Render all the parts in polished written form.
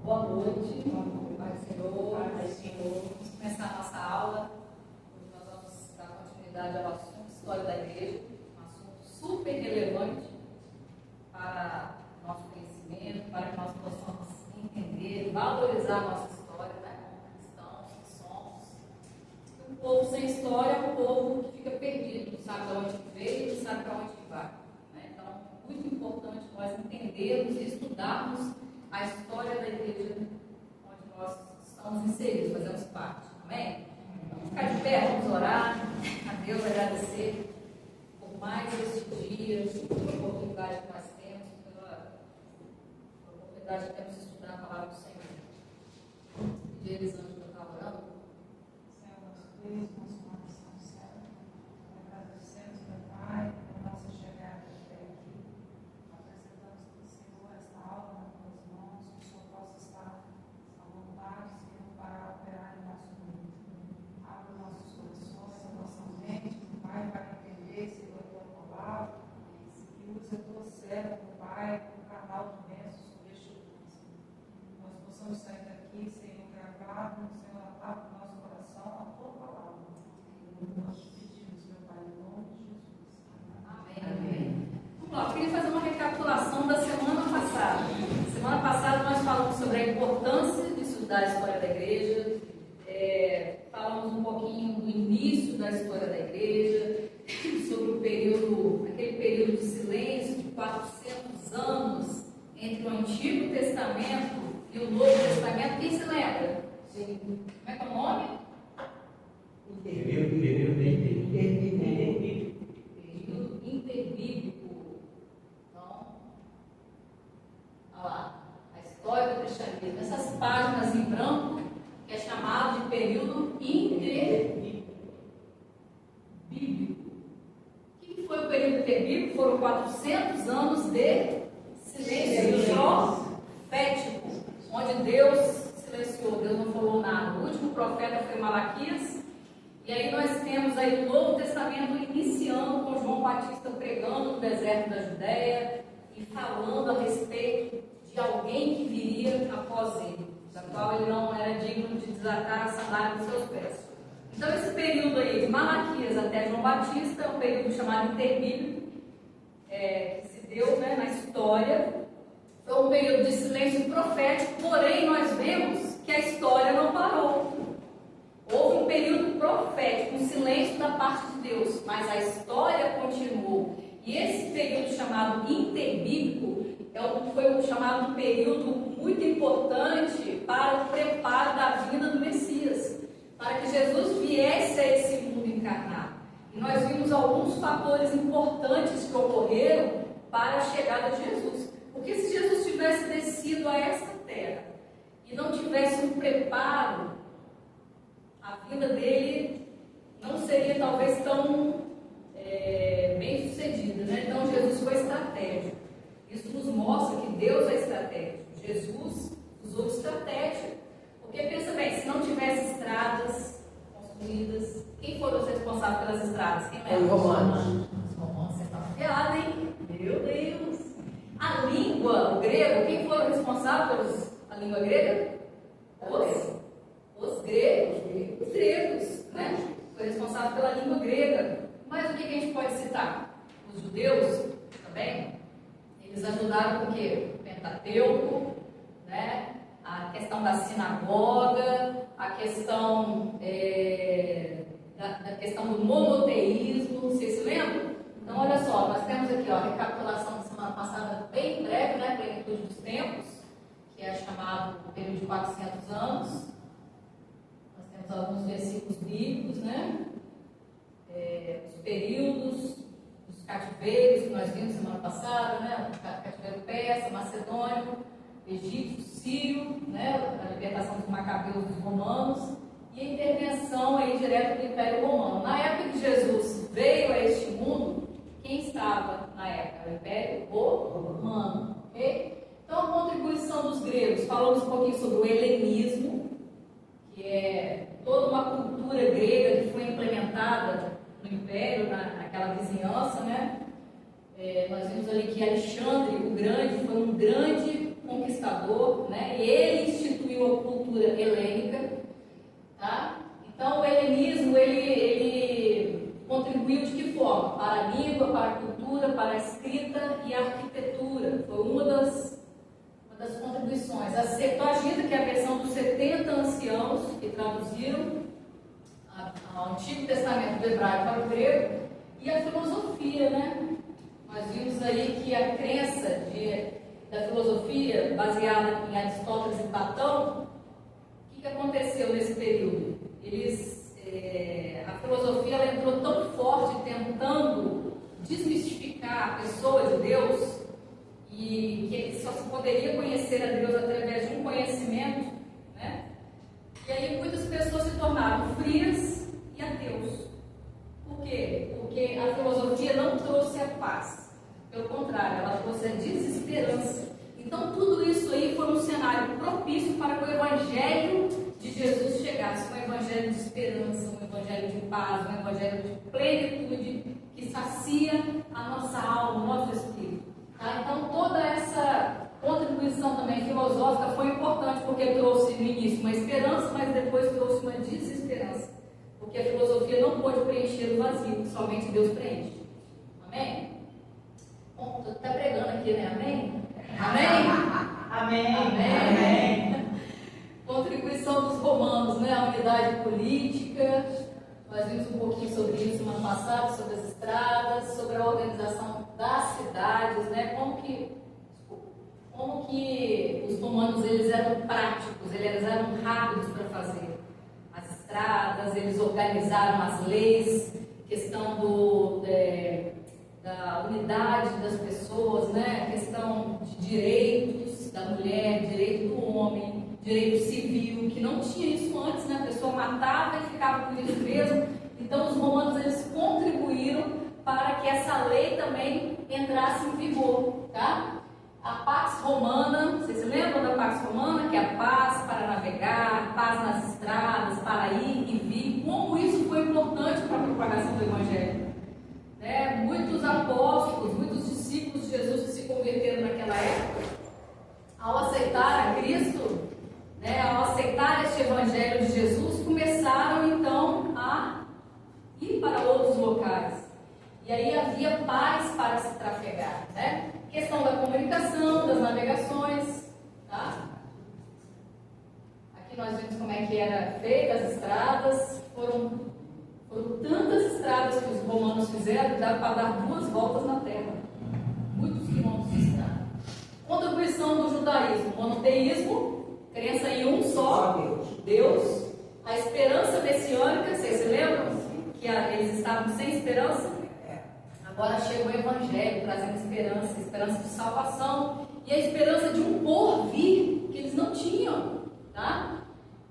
Boa noite, Pai do Senhor. Vamos começar a nossa aula. Hoje nós vamos dar continuidade ao assunto História da Igreja, um assunto super relevante para o nosso conhecimento, para que nós possamos entender, valorizar a nossa história, né? Como cristãos que somos. Um povo sem história é um povo que fica perdido, não sabe de onde veio, não sabe para onde vai. Né? Então, é muito importante nós entendermos e estudarmos a história da igreja onde nós estamos inseridos, fazemos parte. Amém? Vamos ficar de pé, vamos orar a Deus, agradecer por mais este dia, pela oportunidade que nós temos, pela oportunidade que temos de estudar a palavra do Senhor. Pedir eles antes de eu estar orando. Senhor, nosso Deus, nosso coração do céu, agradecemos, meu Pai, pela nossa chegada até aqui. Apresentamos para o Senhor esta aula nas tuas mãos, que o Senhor possa estar à vontade, Senhor, para operar em nosso mundo. Abre nossos corações, a nossa mente, meu Pai, para entender, Senhor, a tua palavra, e usa a tua serva, meu Pai, como canal de bênção sobre este mundo, Senhor. Nós possamos sair daqui, Senhor, gravado, Senhor, a palavra do nosso coração, a tua palavra. Nós te pedimos, meu Pai, em nome de Jesus. Amém. Vamos lá, eu queria fazer uma recapitulação da semana passada. Semana passada nós falamos sobre a importância de estudar a história da igreja, falamos um pouquinho do início da história da igreja, sobre o período, aquele período de silêncio de 400 anos entre o Antigo Testamento e o Novo Testamento. Quem se lembra? Sim. Como é que é o nome? Período interbíblico. Então, olha lá, a história do cristianismo. Essas páginas em branco que é chamado de período interbíblico. O que foi o período interbíblico? Foram 400 anos de silêncio profético, onde Deus silenciou, Deus não falou nada. O último profeta foi Malaquias. E aí nós temos aí o Novo Testamento iniciando com João Batista pregando no deserto da Judéia e falando a respeito de alguém que viria após ele, da qual ele não era digno de desatar a sandália dos seus pés. Então esse período aí de Malaquias até João Batista é um período chamado interbíblico, que se deu, né, na história. Foi um período de silêncio profético, porém nós vemos que a história não parou. Houve um período profético, um silêncio da parte de Deus, mas a história continuou. E esse período chamado interbíblico foi chamado um período muito importante para o preparo da vinda do Messias, para que Jesus viesse a esse mundo encarnado. E nós vimos alguns fatores importantes que ocorreram para a chegada de Jesus. Porque se Jesus tivesse descido a esta terra e não tivesse um preparo, a vida dele não seria talvez tão bem sucedida, né? Então Jesus foi estratégico. Isso nos mostra que Deus é estratégico. Jesus usou estratégia. Porque pensa bem, se não tivesse estradas construídas, quem foram os responsáveis pelas estradas? Quem lembra? Os romanos. Os romanos, você está ferrado, hein? Meu Deus! A língua, o grego, quem foram responsáveis pela língua grega? Os gregos, né? Foi responsável pela língua grega. Mas o que a gente pode citar? Os judeus também, eles ajudaram com o quê? O Pentateuco, né? A questão da sinagoga, a questão da questão do monoteísmo. Vocês se lembram? Então, olha só, nós temos aqui, ó, a recapitulação da semana passada, bem breve, né? Plenitude dos tempos, que é chamado período de 400 anos. Alguns versículos bíblicos, né? Os períodos, os cativeiros que nós vimos semana passada, né? O cativeiro persa, macedônio, egípcio, sírio, né? A libertação dos macabeus dos romanos e a intervenção aí direta do Império Romano. Na época que Jesus veio a este mundo, quem estava na época? O Império Romano, ok? Então, a contribuição dos gregos, falamos um pouquinho sobre o helenismo, que é toda uma cultura grega que foi implementada no Império, naquela vizinhança, né? Nós vimos ali que Alexandre o Grande foi um grande conquistador, né? E ele criou a cultura helênica, tá? Então o helenismo ele contribuiu de que forma? Para a língua, para a cultura, para a escrita e a arquitetura. Foi uma das contribuições. A Septuaginta, que é a versão dos 70 anciãos que traduziram o Antigo Testamento do hebraico para o grego, e a filosofia, né? Nós vimos aí que a crença da filosofia baseada em Aristóteles e Platão, o que aconteceu nesse período? A filosofia ela entrou tão forte tentando desmistificar a pessoa de Deus, e que só se poderia conhecer a Deus através de um conhecimento, né? E aí muitas pessoas se tornaram frias e ateus. Por quê? Porque a filosofia não trouxe a paz. Pelo contrário, ela trouxe a desesperança. Então tudo isso aí foi um cenário propício para que o Evangelho de Jesus chegasse. Um Evangelho de esperança, um Evangelho de paz, um Evangelho de plenitude, que sacia a nossa alma, o nosso espírito. Tá? Então toda essa contribuição também filosófica foi importante, porque trouxe no início uma esperança, mas depois trouxe uma desesperança, porque a filosofia não pôde preencher o vazio, que somente Deus preenche. Amém? Bom, tu está pregando aqui, né? Amém? Amém? Amém. Amém. Contribuição dos romanos, né? A unidade política. Nós vimos um pouquinho sobre isso semana passada, sobre as estradas, sobre a organização das cidades, né? Como que os romanos eles eram práticos, eles eram rápidos para fazer as estradas, eles organizaram as leis, questão da unidade das pessoas, né? Questão de direitos da mulher, direito do homem, direito civil, que não tinha isso antes, né? A pessoa matava e ficava por isso mesmo. Então os romanos eles contribuíram para que essa lei também entrasse em vigor, tá? A Pax Romana, vocês se lembram da Pax Romana? Que é a paz para navegar, paz nas estradas, para ir e vir. Como isso foi importante para a propagação do Evangelho. Né? Muitos apóstolos, muitos discípulos de Jesus que se converteram naquela época, ao aceitar a Cristo, né, ao aceitar este Evangelho de Jesus, começaram então a ir para outros locais. E aí havia paz para se trafegar, né? Questão da comunicação, das navegações, tá? Aqui nós vimos como é que era feita as estradas. Foram tantas estradas que os romanos fizeram que dá para dar 2 voltas na terra. Muitos quilômetros de estrada. Contribuição do judaísmo, monoteísmo, crença em um só Deus. A esperança messiânica, vocês se lembram? Que eles estavam sem esperança? Agora chega o Evangelho, trazendo esperança, esperança de salvação e a esperança de um porvir que eles não tinham, tá?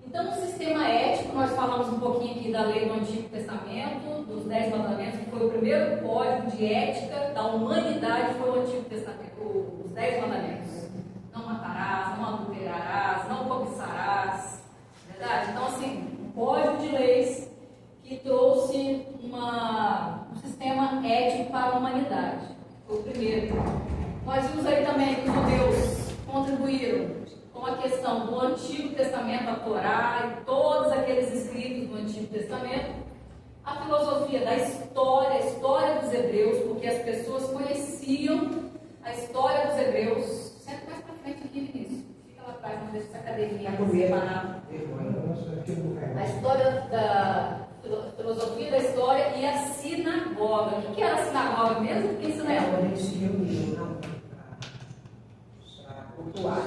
Então, o sistema ético, nós falamos um pouquinho aqui da lei do Antigo Testamento, dos 10 mandamentos, que foi o primeiro código de ética da humanidade, foi o Antigo Testamento, os 10 mandamentos. Não matarás, não adulterarás, não cobiçarás, verdade? Então, assim, um código de leis que trouxe um sistema ético para a humanidade. Foi o primeiro. Nós vimos aí também que os judeus contribuíram com a questão do Antigo Testamento, a Torá e todos aqueles escritos do Antigo Testamento. A filosofia da história, a história dos hebreus, porque as pessoas conheciam a história dos hebreus. Senta mais para frente aqui, Vinícius. Fica lá atrás, não deixa essa cadeirinha separada. A história da filosofia da história e a sinagoga. O que era a sinagoga mesmo? Porque isso não é onde eles se reuniam para cultuar,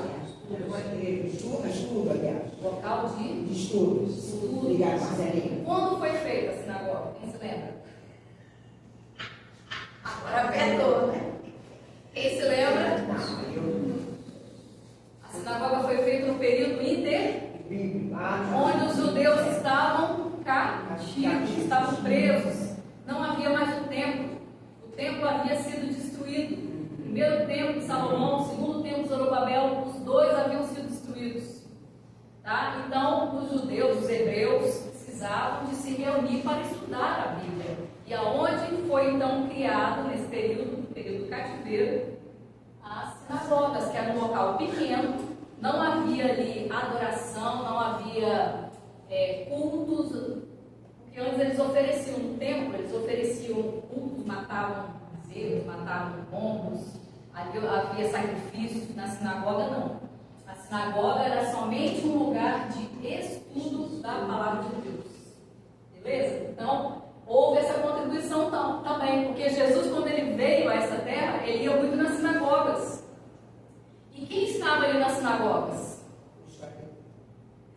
estudo, aliás. Local de estudos. Obrigada, Marcelinha. Quando foi feita a sinagoga? Quem se lembra? Agora apertou, né? Quem se lembra? A sinagoga foi feita no período onde os judeus estavam cativos, estavam presos. Não havia mais o templo. O templo havia sido destruído. O primeiro templo de Salomão, o segundo templo de Zorobabel, os dois haviam sido destruídos. Tá? Então, os judeus, os hebreus, precisavam de se reunir para estudar a Bíblia. E aonde foi então criado, nesse período do cativeiro, as sinagogas, que era um local pequeno, não havia ali adoração, não havia cultos, porque antes eles ofereciam no templo, eles ofereciam cultos, matavam bezerros, matavam pombos, ali havia sacrifícios. Na sinagoga não. A sinagoga era somente um lugar de estudo da palavra de Deus. Beleza? Então, houve essa contribuição também, porque Jesus, quando ele veio a essa terra, ele ia muito nas sinagogas. E quem estava ali nas sinagogas?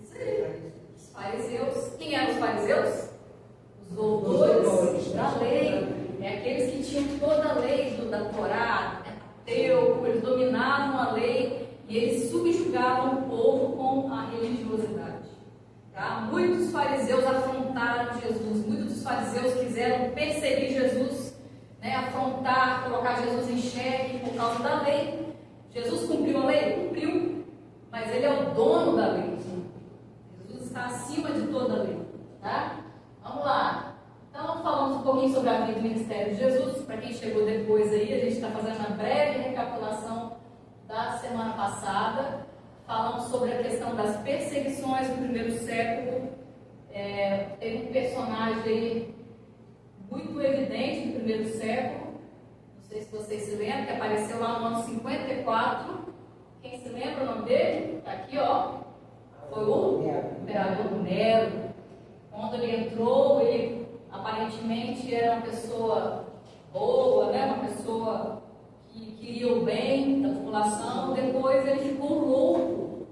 Isso aí, os fariseus. Quem eram os fariseus? Os doutores da lei. É aqueles que tinham toda a lei da Torá, ateu, eles dominavam a lei e eles subjugavam o povo com a religiosidade. Tá? Muitos fariseus afrontaram Jesus, muitos dos fariseus quiseram perseguir Jesus, né? Afrontar, colocar Jesus em xeque por causa da lei. Jesus cumpriu a lei? Cumpriu, mas ele é o dono da lei. Jesus está acima de toda a lei. Tá? Vamos lá. Então, falamos um pouquinho sobre a vida do ministério de Jesus. Para quem chegou depois aí, a gente está fazendo uma breve recapitulação da semana passada. Falamos sobre a questão das perseguições no primeiro século. Teve um personagem aí muito evidente no primeiro século. Não sei se vocês se lembram, que apareceu lá no ano 54. Quem se lembra o nome dele? Está aqui, ó. Foi o imperador Nero. Quando ele entrou, ele aparentemente era uma pessoa boa, né? Uma pessoa que queria o bem da população. Depois ele ficou louco,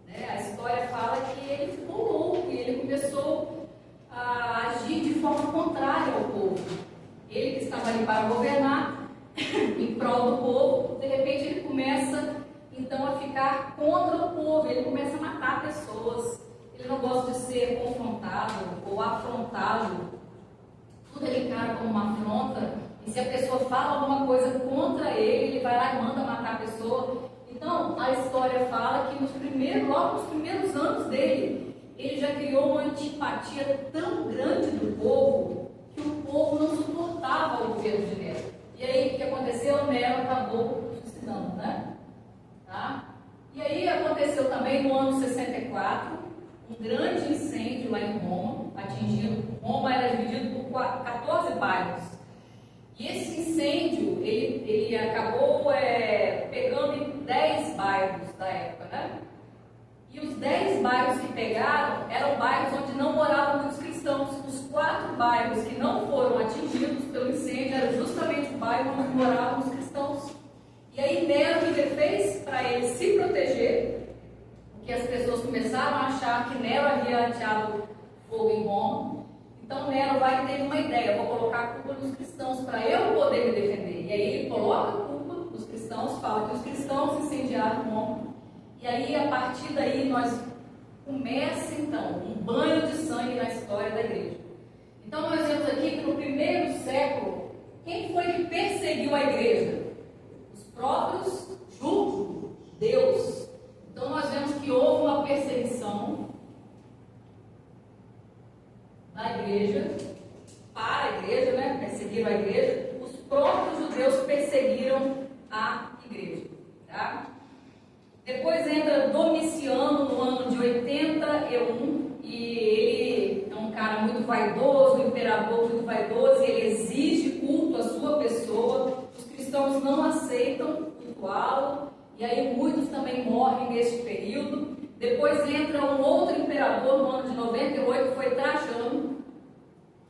né? A história fala que ele ficou louco e ele começou a agir de forma contrária ao povo. Ele que estava ali para governar em prol do povo, de repente ele começa então a ficar contra o povo. Ele começa a matar pessoas. Ele não gosta de ser confrontado ou afrontado. Tudo ele encara como uma afronta, e se a pessoa fala alguma coisa contra ele, ele vai lá e manda matar a pessoa. Então, a história fala que logo nos primeiros anos dele, ele já criou uma antipatia tão grande do povo, que o povo não suportava o governo de Nero. E aí, o que aconteceu? Nero acabou suicidando, né? Tá? E aí, aconteceu também no ano 64, um grande incêndio lá em Roma, Roma era dividido por 14 bairros. E esse incêndio, ele acabou pegando em 10 bairros da época, né? E os 10 bairros que pegaram eram bairros onde não moravam muitos cristãos. Os 4 bairros que não foram atingidos pelo incêndio eram justamente o bairro onde moravam os cristãos. E aí Nero, o que ele fez? Para ele se proteger, porque as pessoas começaram a achar que Nero havia ateado fogo em Roma. Então Nero vai ter uma ideia: vou colocar a culpa dos cristãos para eu poder me defender. E aí ele coloca a culpa dos cristãos, fala que os cristãos incendiaram Roma. E aí, a partir daí, começa então um banho de sangue na história da igreja. Então nós vemos aqui que no primeiro século, quem foi que perseguiu a igreja? Os próprios judeus. Então nós vemos que houve uma perseguição da igreja, para a igreja, né? Perseguiram a igreja. Os próprios judeus perseguiram a igreja, tá? Depois entra Domiciano no ano de 81, e ele é um cara muito vaidoso, um imperador muito vaidoso, e ele exige culto à sua pessoa. Os cristãos não aceitam cultuá-lo, e aí muitos também morrem neste período. Depois entra um outro imperador no ano de 98, que foi Trajano.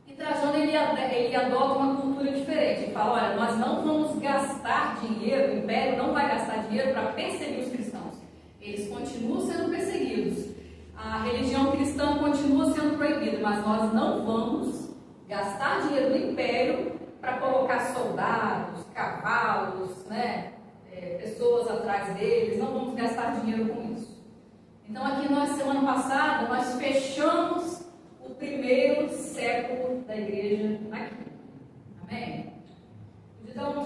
E Trajano ele adota uma cultura diferente. Ele fala: olha, nós não vamos gastar dinheiro, o império não vai gastar dinheiro para perseguir os cristãos. Eles continuam sendo perseguidos. A religião cristã continua sendo proibida, mas nós não vamos gastar dinheiro do império para colocar soldados, cavalos, né, pessoas atrás deles. Não vamos gastar dinheiro com isso. Então aqui nós, semana passada, nós fechamos o primeiro século da igreja aqui. Amém? Então,